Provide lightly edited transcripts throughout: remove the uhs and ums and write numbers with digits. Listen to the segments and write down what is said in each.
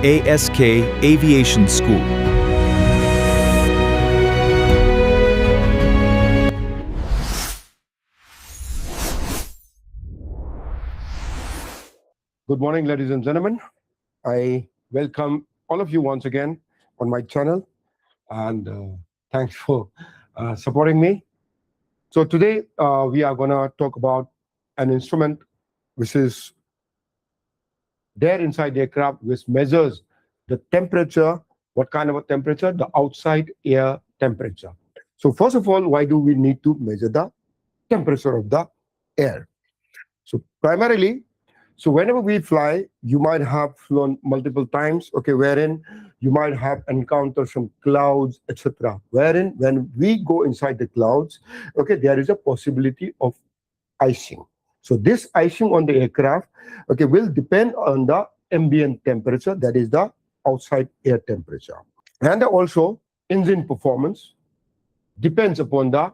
ASK Aviation School. Good morning, ladies and gentlemen. I welcome all of you once again on my channel, and thanks for supporting me. So today we are going to talk about an instrument which is there inside the aircraft, which measures the temperature. What kind of a temperature? The outside air temperature. So first of all, why do we need to measure the temperature of the air? So primarily, so whenever we fly, you might have flown multiple times, okay, wherein you might have encountered some clouds, etc. Wherein when we go inside the clouds, okay, there is a possibility of icing. So this icing on the aircraft, okay, will depend on the ambient temperature, that is the outside air temperature. And also engine performance depends upon the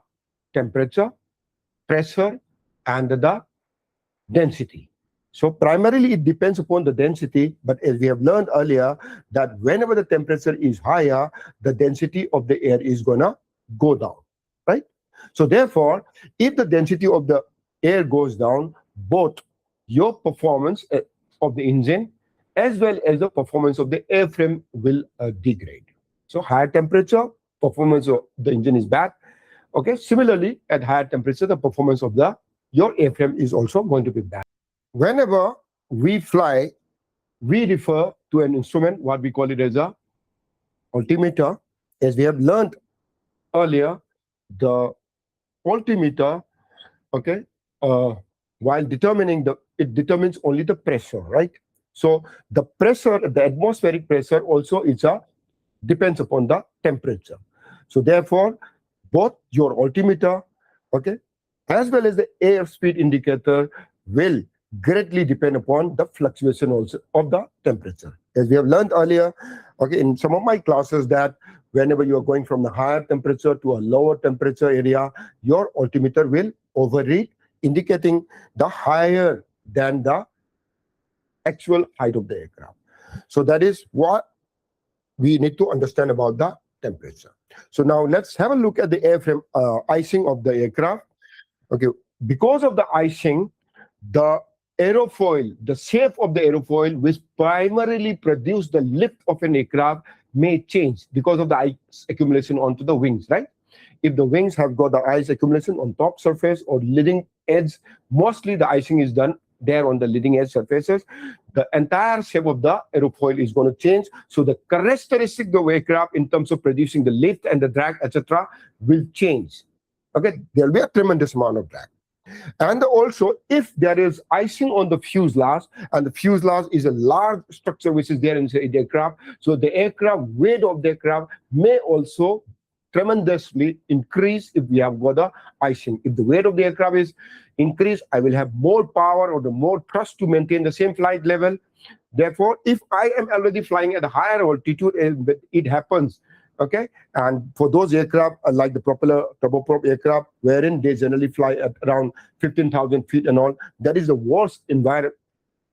temperature, pressure, and the density. So primarily it depends upon the density, but as we have learned earlier, that whenever the temperature is higher, the density of the air is gonna go down, right? So therefore, if the density of the air goes down, both your performance of the engine as well as the performance of the airframe will degrade. So higher temperature, performance of the engine is bad. Okay, similarly, at higher temperature, the performance of your airframe is also going to be bad. Whenever we fly, we refer to an instrument, what we call it as a altimeter. As we have learned earlier, the altimeter, okay, while determining it determines only the pressure, right? So the pressure, the atmospheric pressure also depends upon the temperature. So therefore, both your altimeter, okay, as well as the airspeed indicator will greatly depend upon the fluctuation also of the temperature. As we have learned earlier, okay, in some of my classes, that whenever you are going from the higher temperature to a lower temperature area, your altimeter will overread, indicating the higher than the actual height of the aircraft. So that is what we need to understand about the temperature. So now let's have a look at the airframe icing of the aircraft. Okay, because of the icing, the aerofoil, the shape of the aerofoil, which primarily produce the lift of an aircraft, may change because of the ice accumulation onto the wings, right? If the wings have got the ice accumulation on top surface or leading edge, mostly the icing is done there on the leading edge surfaces, the entire shape of the aerofoil is going to change. So the characteristic of the aircraft in terms of producing the lift and the drag, etc., will change. Okay, there will be a tremendous amount of drag. And also, if there is icing on the fuselage, and the fuselage is a large structure which is there inside the aircraft, so the aircraft weight of the aircraft may also tremendously increase if we have got the icing. If the weight of the aircraft is increased, I will have more power or the more thrust to maintain the same flight level. Therefore, if I am already flying at a higher altitude, it happens. Okay, and for those aircraft like the propeller turboprop aircraft, wherein they generally fly at around 15,000 feet and all, that is the worst environment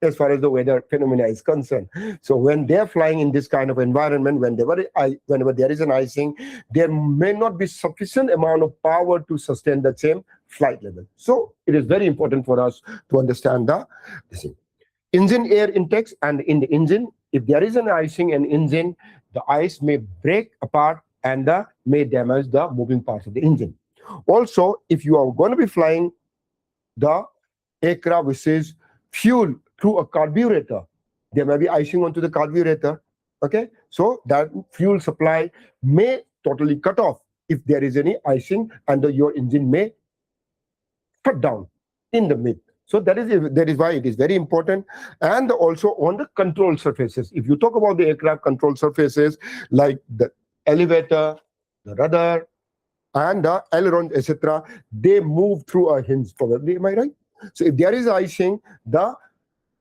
as far as the weather phenomena is concerned. So when they're flying in this kind of environment, whenever there is an icing, there may not be sufficient amount of power to sustain the same flight level. So it is very important for us to understand this thing. Engine air intakes, and in the engine, if there is an icing in engine, the ice may break apart and may damage the moving parts of the engine. Also, if you are going to be flying the aircraft which is fuel through a carburetor, there may be icing onto the carburetor. Okay, so that fuel supply may totally cut off if there is any icing, and your engine may shut down in the mid. So that is why it is very important. And also on the control surfaces, if you talk about the aircraft control surfaces like the elevator, the rudder, and the aileron, etc., they move through a hinge probably. Am I right? So if there is icing, the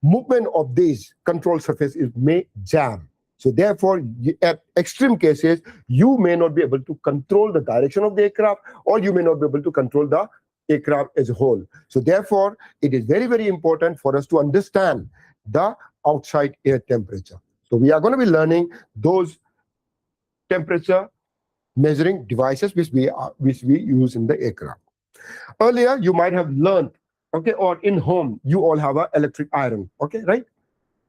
movement of these control surfaces may jam. So therefore, at extreme cases, you may not be able to control the direction of the aircraft, or you may not be able to control the aircraft as a whole. So therefore, it is very, very important for us to understand the outside air temperature. So we are going to be learning those temperature measuring devices which we use in the aircraft. Earlier, you might have learned, okay, or in home, you all have an electric iron, okay, right?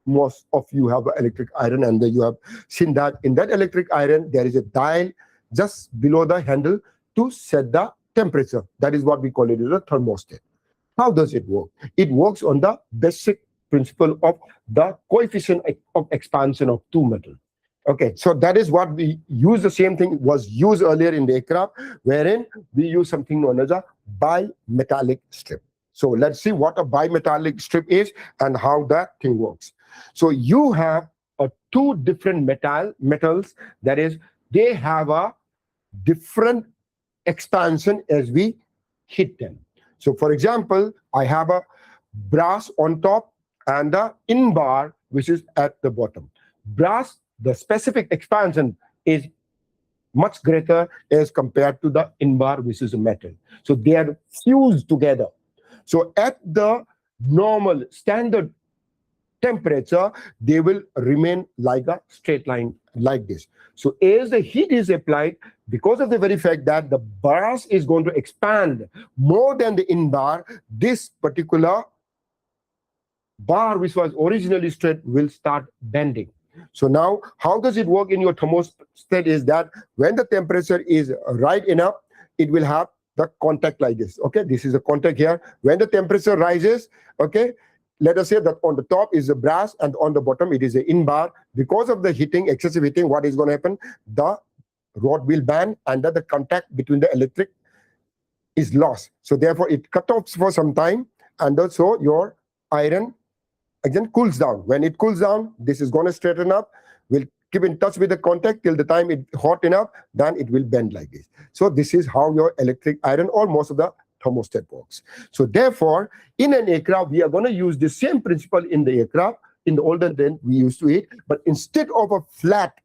Most of you have an electric iron, and you have seen that in that electric iron, there is a dial just below the handle to set the temperature. That is what we call it as a thermostat. How does it work? It works on the basic principle of the coefficient of expansion of two metals. Okay, so that is what we use. The same thing was used earlier in the aircraft, wherein we use something known as a bimetallic strip. So let's see what a bimetallic strip is and how that thing works. So you have two different metals, that is, they have a different expansion as we hit them. So for example, I have a brass on top and the in bar, which is at the bottom. Brass, the specific expansion is much greater as compared to the in bar, which is a metal. So they are fused together. So at the normal standard temperature, they will remain like a straight line like this. So as the heat is applied, because of the very fact that the brass is going to expand more than the in bar, this particular bar, which was originally straight, will start bending. So now, how does it work in your thermostat is that when the temperature is right enough, it will have the contact like this. Okay, this is a contact here. When the temperature rises, okay, let us say that on the top is the brass and on the bottom it is the in bar. Because of the heating, excessive heating, what is going to happen? The rod will bend and the contact between the electric is lost. So therefore, it cuts off for some time, and also your iron again cools down. When it cools down, this is going to straighten up. We'll keep in touch with the contact till the time it's hot enough, then it will bend like this. So this is how your electric iron or most of the thermostat works. So therefore, in an aircraft, we are going to use the same principle in the aircraft. In the olden days, we used to it, but instead of a flat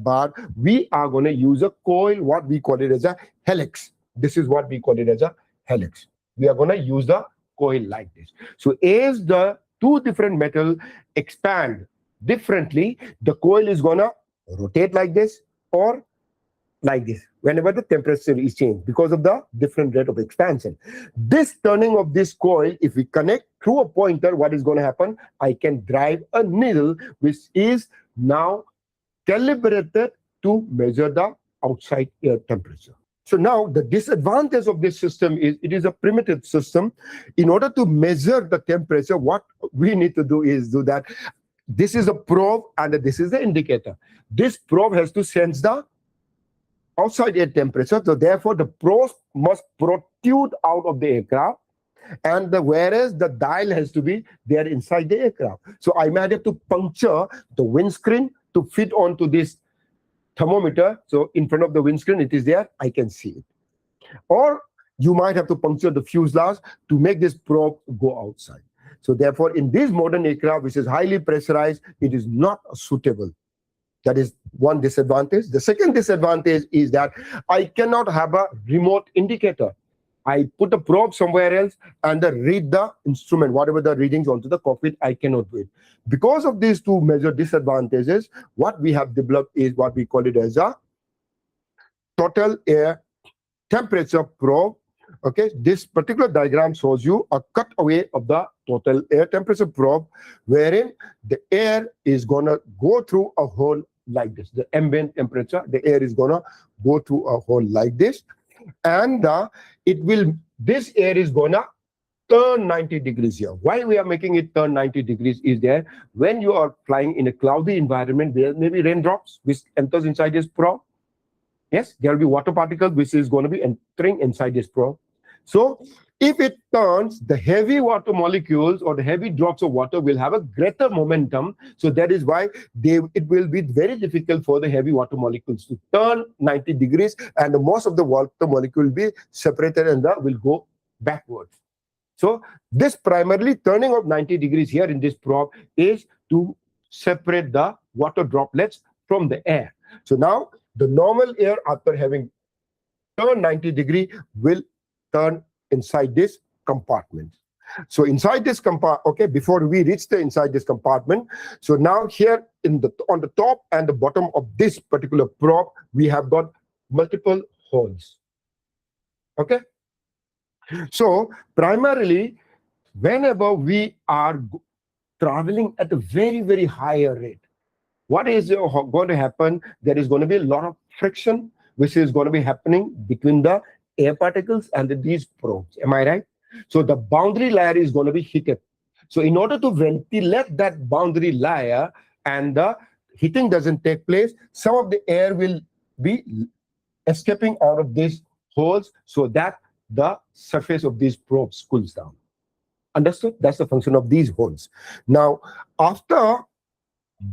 bar, we are going to use a coil, what we call it as a helix. This is what we call it as a helix. We are going to use the coil like this. So as the two different metals expand differently, the coil is going to rotate like this or like this whenever the temperature is changed because of the different rate of expansion. This turning of this coil, if we connect through a pointer, what is going to happen? I can drive a needle which is now calibrated to measure the outside air temperature. So now the disadvantage of this system is it is a primitive system. In order to measure the temperature, what we need to do is do that. This is a probe and this is the indicator. This probe has to sense the outside air temperature. So therefore, the probe must protrude out of the aircraft, and whereas the dial has to be there inside the aircraft. So I might have to puncture the windscreen to fit onto this thermometer. So in front of the windscreen, it is there. I can see it. Or you might have to puncture the fuselage to make this probe go outside. So therefore, in this modern aircraft, which is highly pressurized, it is not suitable. That is one disadvantage. The second disadvantage is that I cannot have a remote indicator. I put a probe somewhere else and read the instrument, whatever the readings onto the cockpit, I cannot do it. Because of these two major disadvantages, what we have developed is what we call it as a total air temperature probe. Okay, this particular diagram shows you a cutaway of the total air temperature probe, wherein the air is going to go through a hole like this. The ambient temperature, the air is going to go through a hole like this, and this air is going to turn 90 degrees here. Why we are making it turn 90 degrees is there when you are flying in a cloudy environment, there may be raindrops which enters inside this probe. Yes, there will be water particles which is going to be entering inside this probe. So if it turns, the heavy water molecules or the heavy drops of water will have a greater momentum. So that is why it will be very difficult for the heavy water molecules to turn 90 degrees, and most of the water molecule will be separated and will go backwards. So this primarily turning of 90 degrees here in this probe is to separate the water droplets from the air. So now the normal air, after having turned 90 degrees, will turn inside this compartment. So inside this compartment, okay, before we reach the inside this compartment, so now here on the top and the bottom of this particular prop, we have got multiple holes. Okay. So primarily, whenever we are traveling at a very, very higher rate, what is going to happen? There is going to be a lot of friction, which is going to be happening between the air particles and these probes. Am I right? So the boundary layer is going to be heated. So in order to ventilate that boundary layer and the heating doesn't take place, some of the air will be escaping out of these holes so that the surface of these probes cools down. Understood? That's the function of these holes. Now, after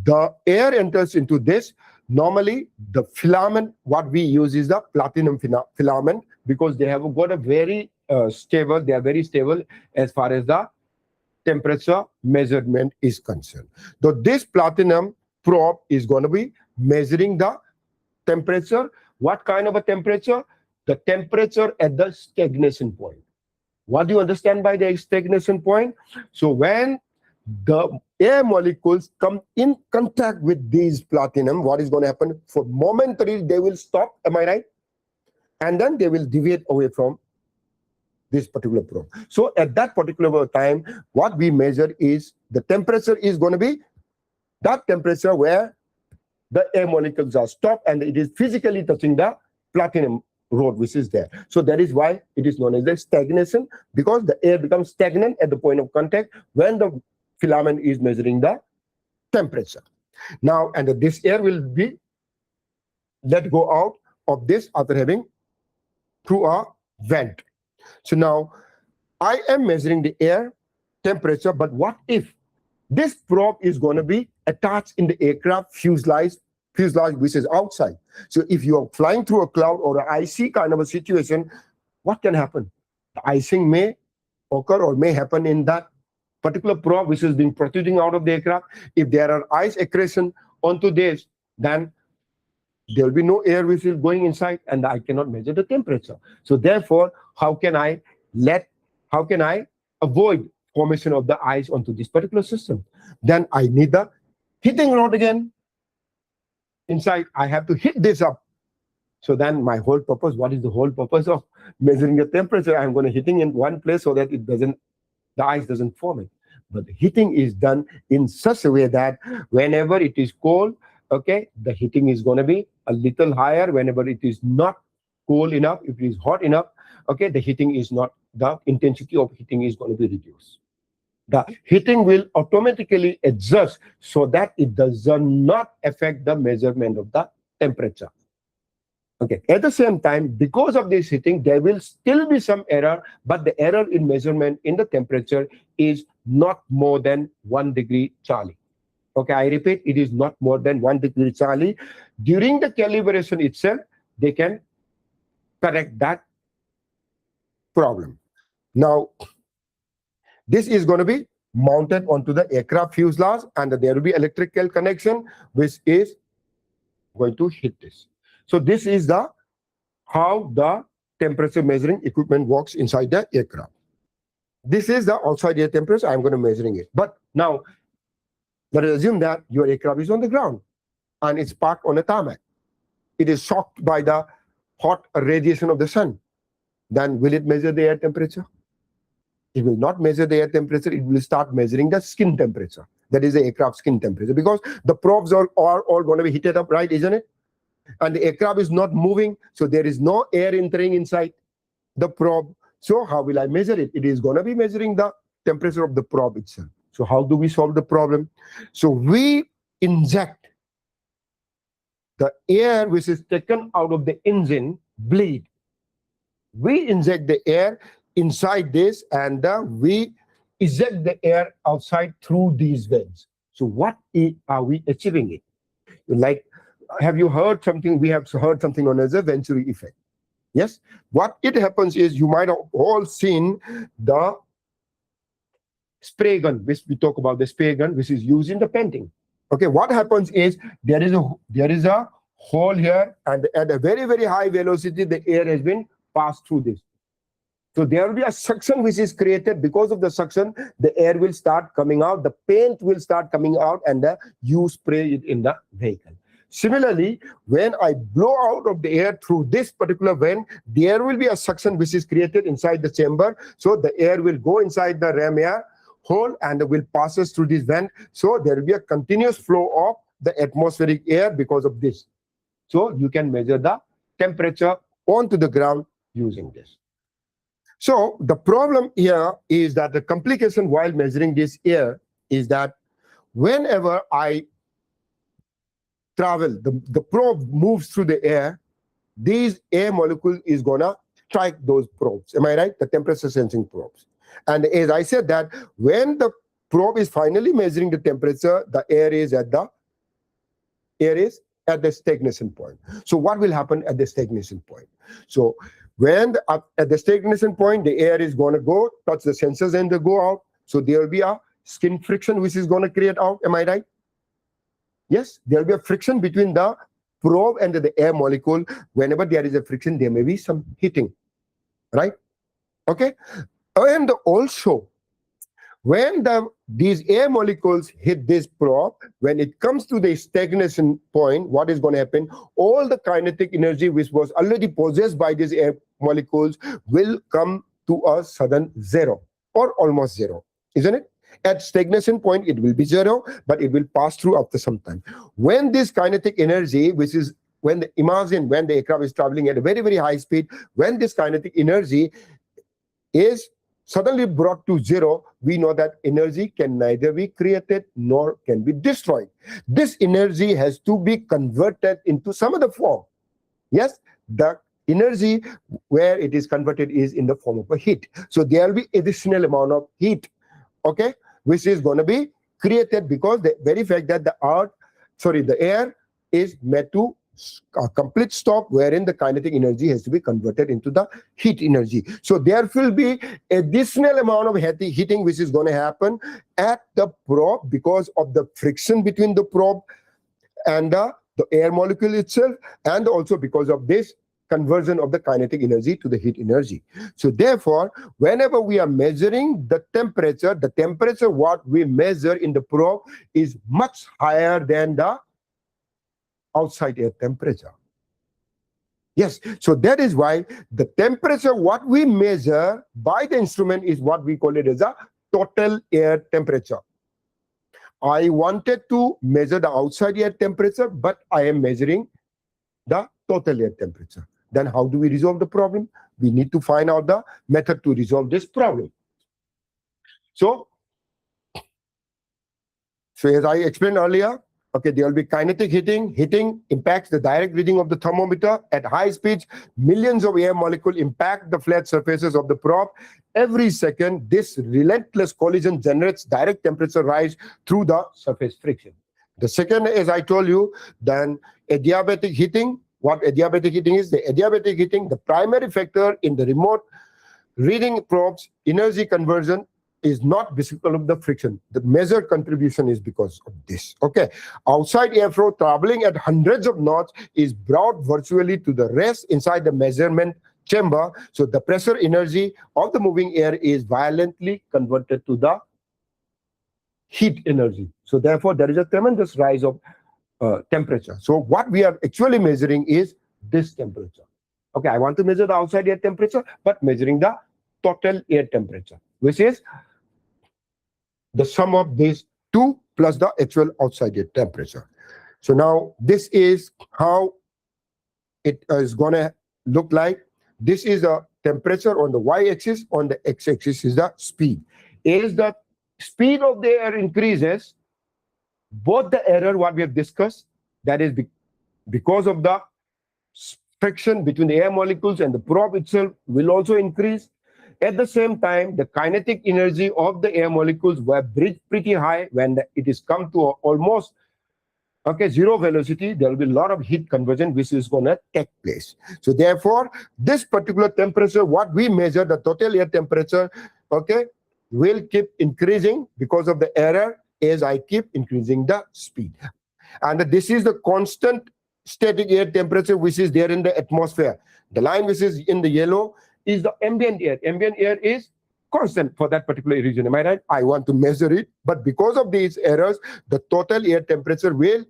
the air enters into this, normally the filament, what we use is the platinum filament, because they have got a very stable, they are very stable as far as the temperature measurement is concerned. So this platinum probe is going to be measuring the temperature. What kind of a temperature? The temperature at the stagnation point. What do you understand by the stagnation point? So when the air molecules come in contact with these platinum, what is going to happen? For momentarily, they will stop, am I right? And then they will deviate away from this particular probe. So at that particular time, what we measure is the temperature is going to be that temperature where the air molecules are stopped and it is physically touching the platinum rod which is there. So that is why it is known as the stagnation, because the air becomes stagnant at the point of contact when the filament is measuring the temperature. Now, and this air will be let go out of this after having through a vent. So now I am measuring the air temperature, but what if this probe is going to be attached in the aircraft fuselage which is outside? So if you are flying through a cloud or an icy kind of a situation, what can happen? The icing may occur or may happen in that particular probe which is being protruding out of the aircraft. If there are ice accretion onto this, then there will be no air which is going inside and I cannot measure the temperature. So therefore, how can I avoid formation of the ice onto this particular system? Then I need the heating rod again. Inside, I have to heat this up. So then my whole purpose, what is the whole purpose of measuring the temperature? I'm going to heating in one place so that the ice doesn't form it. But the heating is done in such a way that whenever it is cold, okay, the heating is going to be a little higher. Whenever it is not cold enough, if it is hot enough, okay, the intensity of heating is going to be reduced. The heating will automatically adjust so that it does not affect the measurement of the temperature. Okay. At the same time, because of this heating, there will still be some error, but the error in measurement in the temperature is not more than 1 degree Charlie. Okay, I repeat, it is not more than 1 degree Charlie. During the calibration itself, they can correct that problem. Now, this is going to be mounted onto the aircraft fuselage, and there will be electrical connection which is going to hit this. So this is how the temperature measuring equipment works inside the aircraft. This is the outside air temperature. I'm going to measuring it. But now, let us assume that your aircraft is on the ground and it's parked on a tarmac. It is shocked by the hot radiation of the sun. Then will it measure the air temperature? It will not measure the air temperature. It will start measuring the skin temperature. That is the aircraft skin temperature, because the probes are all going to be heated up, right? Isn't it? And the aircraft is not moving, so there is no air entering inside the probe. So how will I measure it? It is going to be measuring the temperature of the probe itself. So how do we solve the problem? So we inject the air which is taken out of the engine bleed. We inject the air inside this, and we eject the air outside through these vents. So what are we achieving it? Like, have you heard something? We have heard something known as a Venturi effect. Yes? What it happens is, you might have all seen the spray gun, which we talk about, the spray gun, which is used in the painting. Okay, what happens is, there is a hole here, and at a very, very high velocity, the air has been passed through this. So there will be a suction which is created. Because of the suction, the air will start coming out, the paint will start coming out, and you spray it in the vehicle. Similarly, when I blow out of the air through this particular vent, there will be a suction which is created inside the chamber. So the air will go inside the ram air hole and will passes through this vent. So there will be a continuous flow of the atmospheric air because of this. So you can measure the temperature onto the ground using this. So the problem here is that the complication while measuring this air is that whenever I travel, the probe moves through the air, these air molecule is gonna strike those probes. Am I right? The temperature sensing probes. And as I said that when the probe is finally measuring the temperature, the air is at the stagnation point. So what will happen at the stagnation point? So when at the stagnation point, the air is going to go touch the sensors and they go out. So there will be a skin friction which is going to create out. Am I right? Yes, there will be a friction between the probe and the air molecule. Whenever there is a friction, there may be some heating, right? Okay. And also, when these air molecules hit this probe, when it comes to the stagnation point, what is going to happen? All the kinetic energy which was already possessed by these air molecules will come to a sudden zero or almost zero, isn't it? At stagnation point, it will be zero, but it will pass through after some time. When this kinetic energy, which is imagine when the aircraft is traveling at a very, very high speed, when this kinetic energy is suddenly brought to zero, we know that energy can neither be created nor can be destroyed. This energy has to be converted into some other form. Yes, the energy where it is converted is in the form of a heat. So there will be additional amount of heat, okay, which is going to be created because the very fact that the air is made to a complete stop, wherein the kinetic energy has to be converted into the heat energy. So there will be additional amount of heating which is going to happen at the probe because of the friction between the probe and the air molecule itself, and also because of this conversion of the kinetic energy to the heat energy. So therefore, whenever we are measuring the temperature what we measure in the probe is much higher than the outside air temperature. Yes, so that is why the temperature what we measure by the instrument is what we call it as a total air temperature. I wanted to measure the outside air temperature, but I am measuring the total air temperature. Then how do we resolve the problem? We need to find out the method to resolve this problem. So as I explained earlier, okay, there will be kinetic heating. Heating impacts the direct reading of the thermometer. At high speeds, millions of air molecules impact the flat surfaces of the probe. Every second, this relentless collision generates direct temperature rise through the surface friction. The second, as I told you, then adiabatic heating. What adiabatic heating is? The adiabatic heating, the primary factor in the remote reading probes, energy conversion is not because of the friction. The measured contribution is because of this. Okay, outside airflow traveling at hundreds of knots is brought virtually to the rest inside the measurement chamber. So the pressure energy of the moving air is violently converted to the heat energy. So therefore, there is a tremendous rise of temperature. So what we are actually measuring is this temperature. Okay, I want to measure the outside air temperature, but measuring the total air temperature, which is the sum of these two plus the actual outside air temperature. So now this is how it is going to look like. This is the temperature on the y-axis. On the x-axis is the speed. As the speed of the air increases, both the error what we have discussed, that is because of the friction between the air molecules and the probe itself, will also increase. At the same time, the kinetic energy of the air molecules were pretty high. When it is come to almost zero velocity, there will be a lot of heat conversion which is going to take place. So therefore, this particular temperature, what we measure, the total air temperature, will keep increasing because of the error as I keep increasing the speed. And this is the constant static air temperature which is there in the atmosphere. The line which is in the yellow is the ambient air. Ambient air is constant for that particular region. Am I right? I want to measure it, but because of these errors, the total air temperature will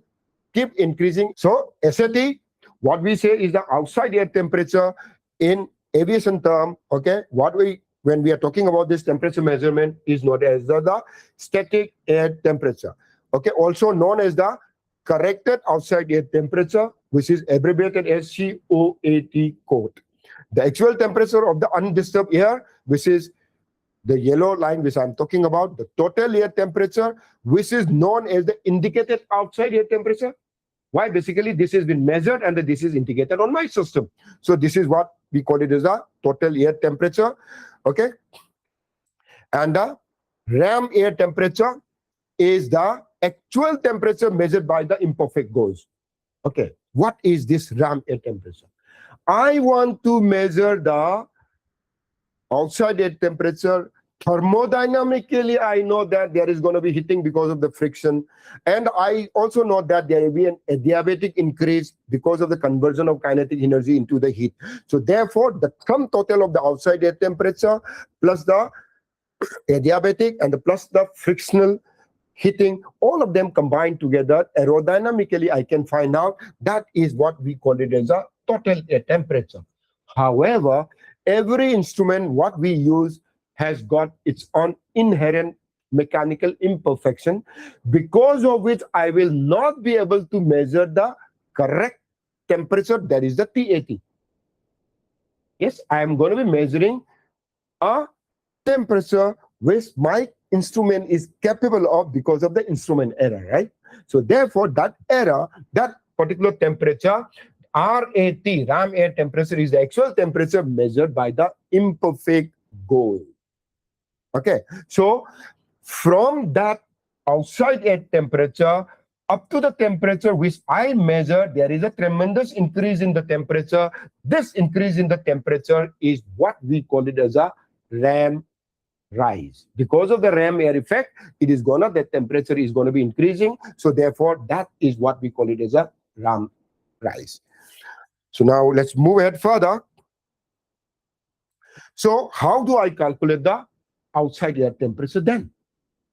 keep increasing. So SAT, what we say is the outside air temperature in aviation term. Okay, when we are talking about this temperature measurement is known as the static air temperature. Okay, also known as the corrected outside air temperature, which is abbreviated as COAT code. The actual temperature of the undisturbed air, which is the yellow line which I'm talking about, the total air temperature, which is known as the indicated outside air temperature. Why? Basically, this has been measured and this is indicated on my system. So this is what we call it as a total air temperature. Okay. And the RAM air temperature is the actual temperature measured by the imperfect gauge. Okay. What is this RAM air temperature? I want to measure the outside air temperature. Thermodynamically, I know that there is going to be heating because of the friction. And I also know that there will be an adiabatic increase because of the conversion of kinetic energy into the heat. So therefore, the sum total of the outside air temperature plus the adiabatic and plus the frictional heating, all of them combined together, aerodynamically, I can find out that is what we call it as a total air temperature. However, every instrument, what we use, has got its own inherent mechanical imperfection, because of which I will not be able to measure the correct temperature, that is the TAT. Yes, I am going to be measuring a temperature which my instrument is capable of because of the instrument error, right? So therefore, that error, that particular temperature, RAT, RAM air temperature, is the actual temperature measured by the imperfect gauge. Okay, so from that outside air temperature up to the temperature which I measure, there is a tremendous increase in the temperature. This increase in the temperature is what we call it as a RAM rise. Because of the RAM air effect, the temperature is gonna be increasing. So therefore, that is what we call it as a RAM rise. So now let's move ahead further. So how do I calculate the outside air temperature then?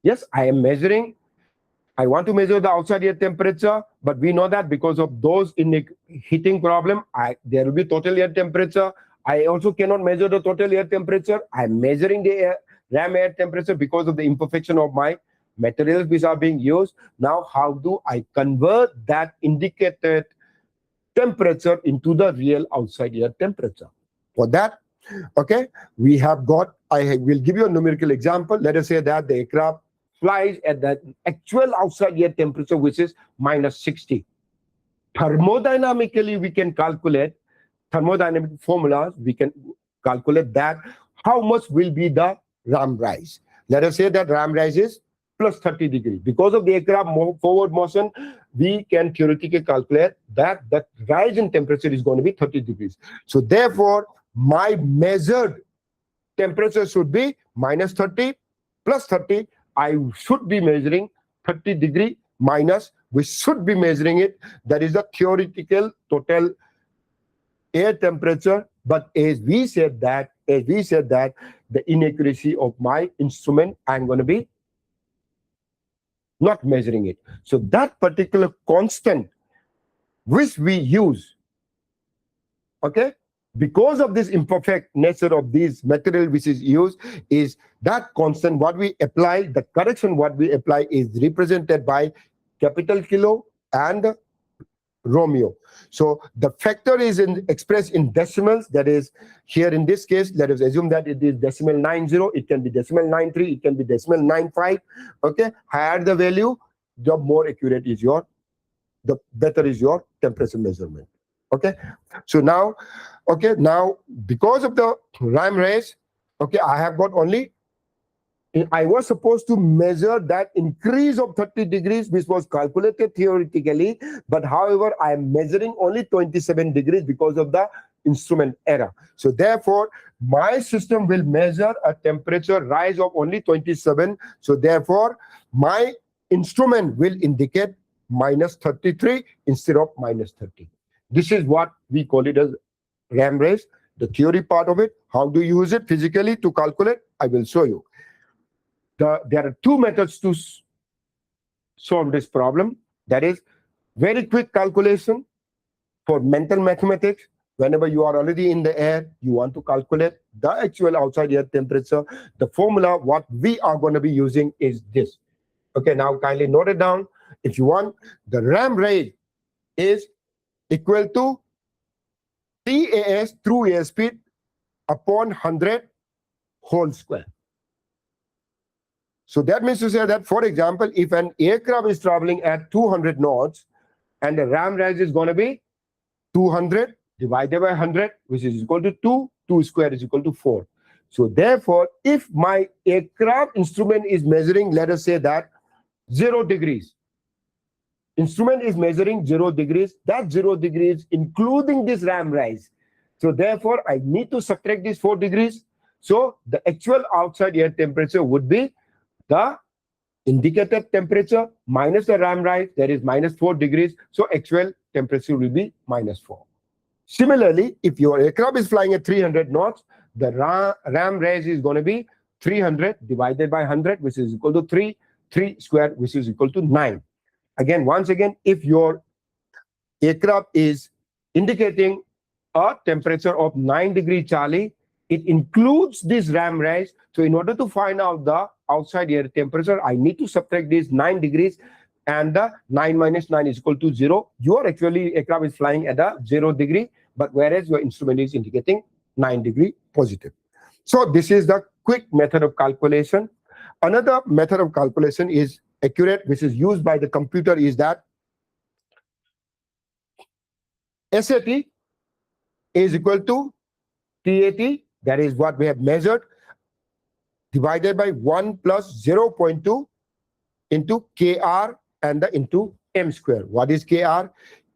Yes, I want to measure the outside air temperature, but we know that because of those in the heating problem, there will be total air temperature. I also cannot measure the total air temperature. I'm measuring the RAM air temperature because of the imperfection of my materials which are being used. Now, how do I convert that indicated temperature into the real outside air temperature? For that, okay, we have got, I will give you a numerical example. Let us say that the aircraft flies at the actual outside air temperature, which is -60. Thermodynamically, we can calculate, thermodynamic formulas, we can calculate that how much will be the RAM rise. Let us say that RAM rise is plus 30 degrees. Because of the aircraft forward motion, we can theoretically calculate that the rise in temperature is going to be 30 degrees. So therefore, my measured temperature should be -30 plus 30. I should be measuring 30 degree minus, we should be measuring it. That is the theoretical total air temperature. But as we said that the inaccuracy of my instrument, I'm going to be not measuring it. So that particular constant which we use, okay, because of this imperfect nature of this material which is used, is that constant what we apply, the correction what we apply is represented by capital kilo and Romeo. So the factor is expressed in decimals. That is, here in this case, let us assume that it is decimal 90. It can be decimal 93. It can be decimal 95. Okay, higher the value, the more accurate is the better is your temperature measurement. Okay, so now, because of the RAM rise, okay, I have got only, I was supposed to measure that increase of 30 degrees, which was calculated theoretically, but however, I am measuring only 27 degrees because of the instrument error. So therefore, my system will measure a temperature rise of only 27. So therefore, my instrument will indicate -33 instead of -30. This is what we call it as RAM rise, the theory part of it. How do you use it physically to calculate? I will show you. There are two methods to solve this problem. That is very quick calculation for mental mathematics. Whenever you are already in the air, you want to calculate the actual outside air temperature. The formula, what we are going to be using is this. Okay, now kindly note it down. If you want, the ram rate is equal to TAS through airspeed upon 100 whole square. So that means to say that, for example, if an aircraft is traveling at 200 knots and the ram rise is going to be 200 divided by 100, which is equal to 2, 2 square is equal to 4. So therefore, if my aircraft instrument is measuring, let us say that 0 degrees, instrument is measuring 0 degrees, that 0 degrees including this ram rise. So therefore, I need to subtract this 4 degrees. So the actual outside air temperature would be the indicated temperature minus the ram rise, that is minus 4 degrees. So actual temperature will be minus 4. Similarly, if your aircraft is flying at 300 knots, the ram rise is going to be 300 divided by 100, which is equal to 3, 3 square, which is equal to 9. Again, once again, if your aircraft is indicating a temperature of 9 degrees Charlie, it includes this ram rise. So in order to find out the outside air temperature, I need to subtract this 9 degrees, and the 9 minus 9 is equal to 0. Your actually aircraft is flying at a 0 degree, but whereas your instrument is indicating 9 degree positive. So this is the quick method of calculation. Another method of calculation is accurate, which is used by the computer, is that SAT is equal to TAT, that is what we have measured, divided by 1 plus 0.2 into KR and the into M square. What is KR?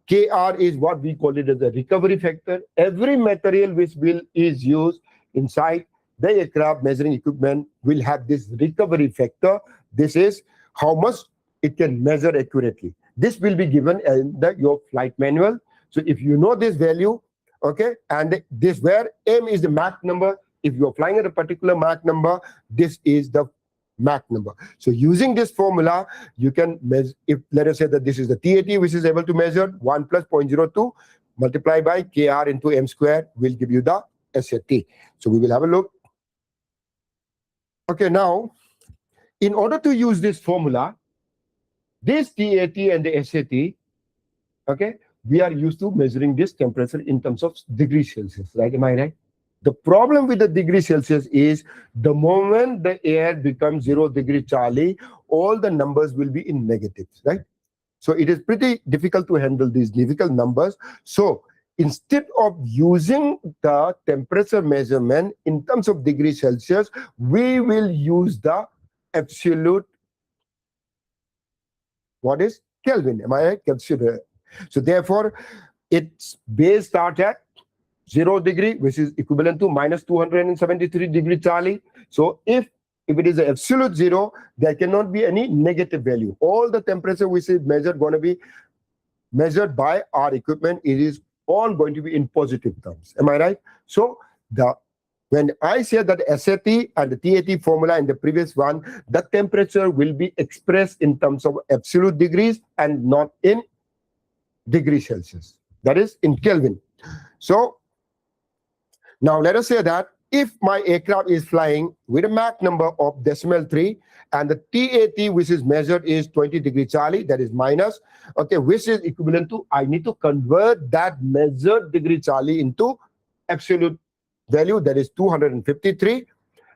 KR is what we call it as a recovery factor. Every material which is used inside the aircraft measuring equipment will have this recovery factor. This is how much it can measure accurately. This will be given in your flight manual. So if you know this value, okay, and this where M is the Mach number. If you're flying at a particular Mach number, this is the Mach number. So using this formula, you can measure, if let us say that this is the TAT, which is able to measure 1 plus 0.02 multiplied by KR into M square will give you the SAT. So we will have a look. Okay, now, in order to use this formula, this TAT and the SAT, okay, we are used to measuring this temperature in terms of degrees Celsius, right? Am I right? The problem with the degree Celsius is the moment the air becomes 0 degree Charlie, all the numbers will be in negatives, right? So it is pretty difficult to handle these difficult numbers. So instead of using the temperature measurement in terms of degree Celsius, we will use the absolute, what is Kelvin? Am I right? Absolute. So therefore, its base starts at 0 degree, which is equivalent to minus 273 degree Charlie. So if it is an absolute 0, there cannot be any negative value. All the temperature which is measured going to be measured by our equipment. It is all going to be in positive terms. Am I right? So when I say that SAT and the TAT formula in the previous one, the temperature will be expressed in terms of absolute degrees and not in degree Celsius. That is in Kelvin. So now let us say that if my aircraft is flying with a Mach number of decimal 3 and the TAT which is measured is 20 degree Charlie, that is minus, okay, which is equivalent to, I need to convert that measured degree Charlie into absolute value, that is 253.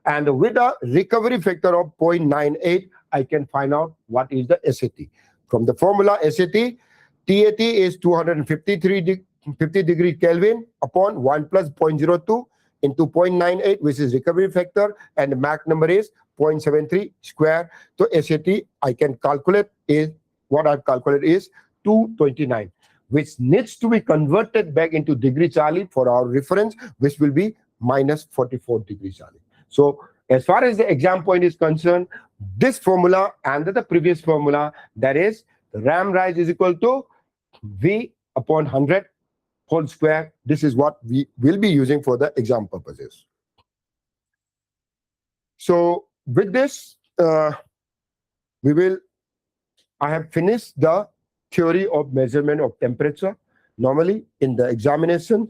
And with a recovery factor of 0.98, I can find out what is the SAT. From the formula SAT, TAT is 50 degree Kelvin upon 1 plus 0.02 into 0.98, which is recovery factor, and the Mach number is 0.73 square. So SAT I can calculate is, what I've calculated is 229, which needs to be converted back into degree Charlie for our reference, which will be minus 44 degree Charlie. So as far as the exam point is concerned, this formula and the previous formula, that is the ram rise is equal to V upon 100 whole square. This is what we will be using for the exam purposes. So with this, I have finished the theory of measurement of temperature. Normally in the examination,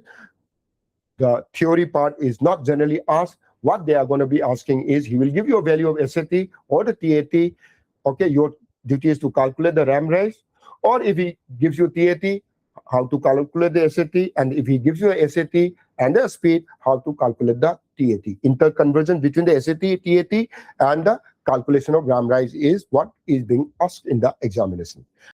the theory part is not generally asked. What they are going to be asking is, he will give you a value of SAT or the TAT. Okay, your duty is to calculate the ram rise. Or if he gives you TAT, how to calculate the SAT. And if he gives you a SAT and the speed, how to calculate the TAT. Interconversion between the SAT, TAT and the calculation of ram rise is what is being asked in the examination.